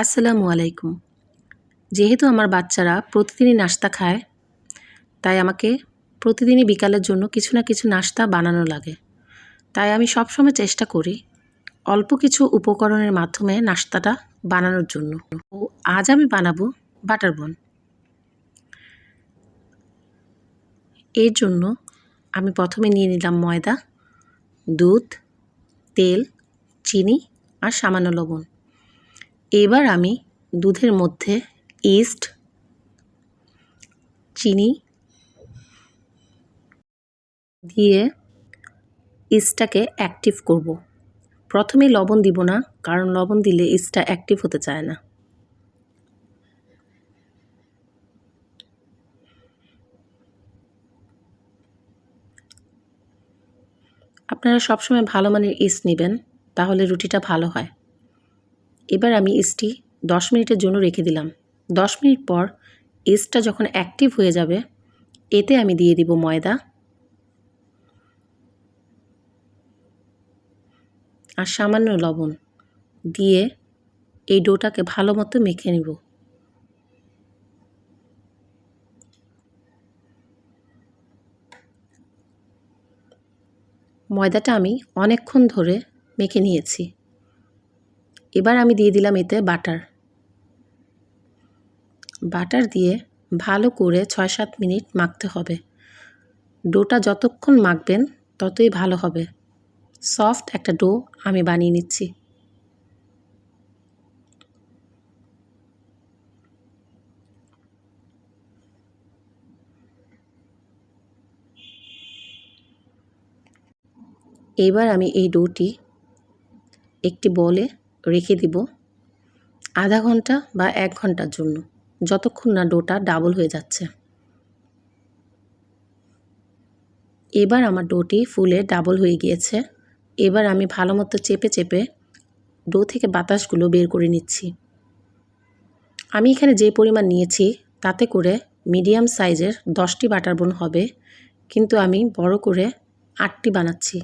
আসসালামু আলাইকুম। যেহেতু আমার বাচ্চারা প্রতিদিনই নাস্তা খায়, তাই আমাকে প্রতিদিনই বিকালের জন্য কিছু না কিছু নাস্তা বানানো লাগে। তাই আমি সবসময় চেষ্টা করি অল্প কিছু উপকরণের মাধ্যমে নাস্তাটা বানানোর জন্য। আজ আমি বানাবো বাটার বন। এর জন্য আমি প্রথমে নিয়ে নিলাম ময়দা, দুধ, তেল, চিনি আর সামান্য লবণ। এবার আমি দুধের মধ্যে ইস্ট, চিনি দিয়ে ইস্টটাকে অ্যাক্টিভ করব। প্রথমেই লবণ দিব না, কারণ লবণ দিলে ইস্টটা অ্যাক্টিভ হতে চায় না। আপনারা সবসময় ভালো মানের ইস্ট নেবেন, তাহলে রুটিটা ভালো হয়। এবার আমি ইস্টটি 10 মিনিটের জন্য রেখে দিলাম। 10 মিনিট পর ইস্টটা যখন অ্যাক্টিভ হয়ে যাবে, এতে আমি দিয়ে দিব ময়দা আর সামান্য লবণ দিয়ে এই ডোটাকে ভালো মতো মেখে নিব। ময়দাটা আমি অনেকক্ষণ ধরে মেখে নিয়েছি। এবার আমি দিয়ে দিলাম এতে বাটার দিয়ে ভালো করে 6-7 মিনিট মাখতে হবে। ডোটা যতক্ষণ মাখবেন ততই ভালো হবে। সফট একটা ডো আমি বানিয়ে নিচ্ছি। এবার আমি এই ডোটি একটি বলে রেখে দিব আধা ঘন্টা বা 1 ঘন্টার জন্য, যতক্ষণ না ডোটা ডাবল হয়ে যাচ্ছে। এবার আমার ডোটি ফুলে ডাবল হয়ে গিয়েছে। এবার আমি ভালো মতো চেপে চেপে ডো থেকে বাতাসগুলো বের করে নিচ্ছি। আমি এখানে যে পরিমাণ নিয়েছি তাতে করে মিডিয়াম সাইজের 10টি বাটার বোন হবে, কিন্তু আমি বড় করে 8টি বানাচ্ছি।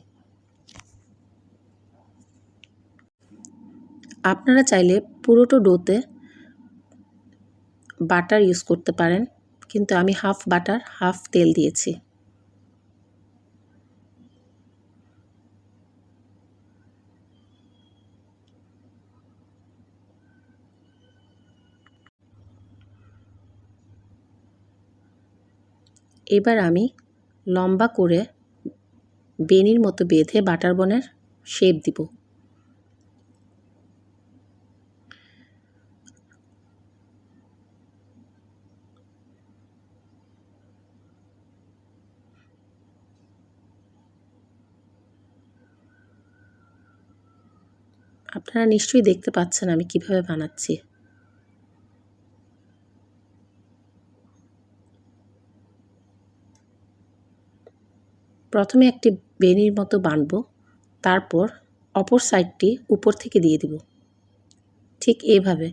আপনারা চাইলে পুরোটো ডোতে বাটার ইউজ করতে পারেন, কিন্তু আমি হাফ বাটার হাফ তেল দিয়েছি। এবার আমি লম্বা করে বেনির মতো বেঁধে বাটার বনের শেপ দিব। আপনারা নিশ্চয়ই দেখতে পাচ্ছেন আমি কিভাবে বানাচ্ছি। প্রথমে একটি বেনির মতো বানবো, তারপর অপর সাইডটি উপর থেকে দিয়ে দিব, ঠিক এভাবে।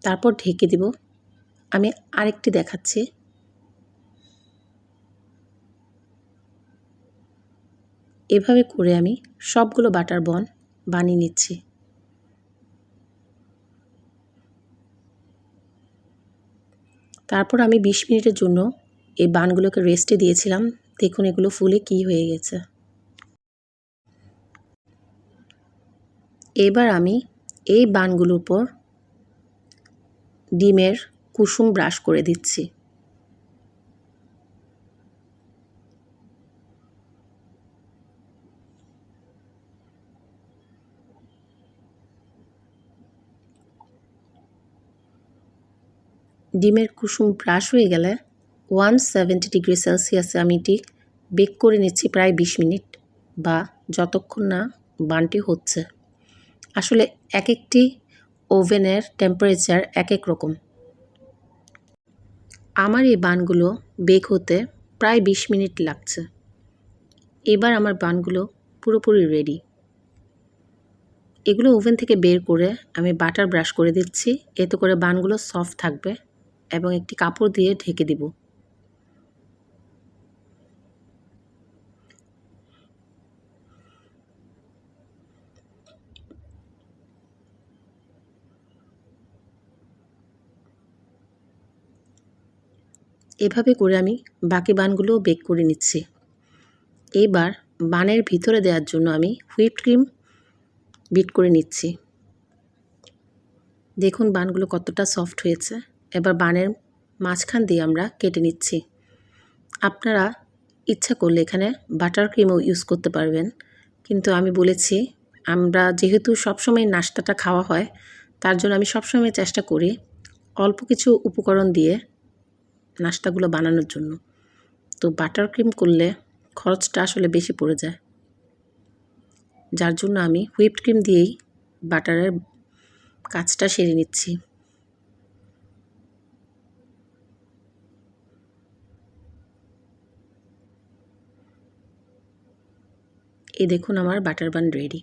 তারপর ঢেকে দিব। আমি আরেকটি দেখাচ্ছি। এভাবে করে আমি সবগুলো বাটার বন বানিয়ে নিচ্ছি। তারপর আমি 20 মিনিটের জন্য এই বানগুলোকে রেস্টে দিয়েছিলাম। দেখুন এগুলো ফুলে কি হয়ে গেছে। এবার আমি এই বানগুলোর উপর ডিমের কুসুম ব্রাশ করে দিচ্ছি। ডিমের কুসুম ব্রাশ হয়ে গেলে 170 ডিগ্রি সেলসিয়াসে আমি এটি বেক করে নিচ্ছি প্রায় 20 মিনিট, বা যতক্ষণ না বানটি হচ্ছে। আসলে এক একটি ওভেনের টেম্পারেচার এক এক রকম। আমার এই বানগুলো বেক হতে প্রায় 20 মিনিট লাগছে। এবার আমার বানগুলো পুরোপুরি রেডি। এগুলো ওভেন থেকে বের করে আমি বাটার ব্রাশ করে দিচ্ছি, এতে করে বানগুলো সফট থাকবে। এবং একটি কাপড় দিয়ে ঢেকে দিব। এভাবে করে আমি বাকি বানগুলোও বেক করে নিচ্ছি। এবার বানের ভিতরে দেওয়ার জন্য আমি হুইপড ক্রিম বিট করে নিচ্ছি। দেখুন বানগুলো কতটা সফট হয়েছে। এবার বানের মাঝখান দিয়ে আমরা কেটে নিচ্ছি। আপনারা ইচ্ছা করলে এখানে বাটার ক্রিমও ইউজ করতে পারবেন, কিন্তু আমি বলেছি আমরা যেহেতু সবসময় নাস্তাটা খাওয়া হয়, তার জন্য আমি সবসময় চেষ্টা করি অল্প কিছু উপকরণ দিয়ে নাস্তাগুলো বানানোর জন্য। তো বাটার ক্রিম করলে খরচটা আসলে বেশি পড়ে যায়, যার জন্য আমি হুইপড ক্রিম দিয়েই বাটারের কাজটা সেরে নিচ্ছি। এই দেখুন আমার বাটার বান রেডি।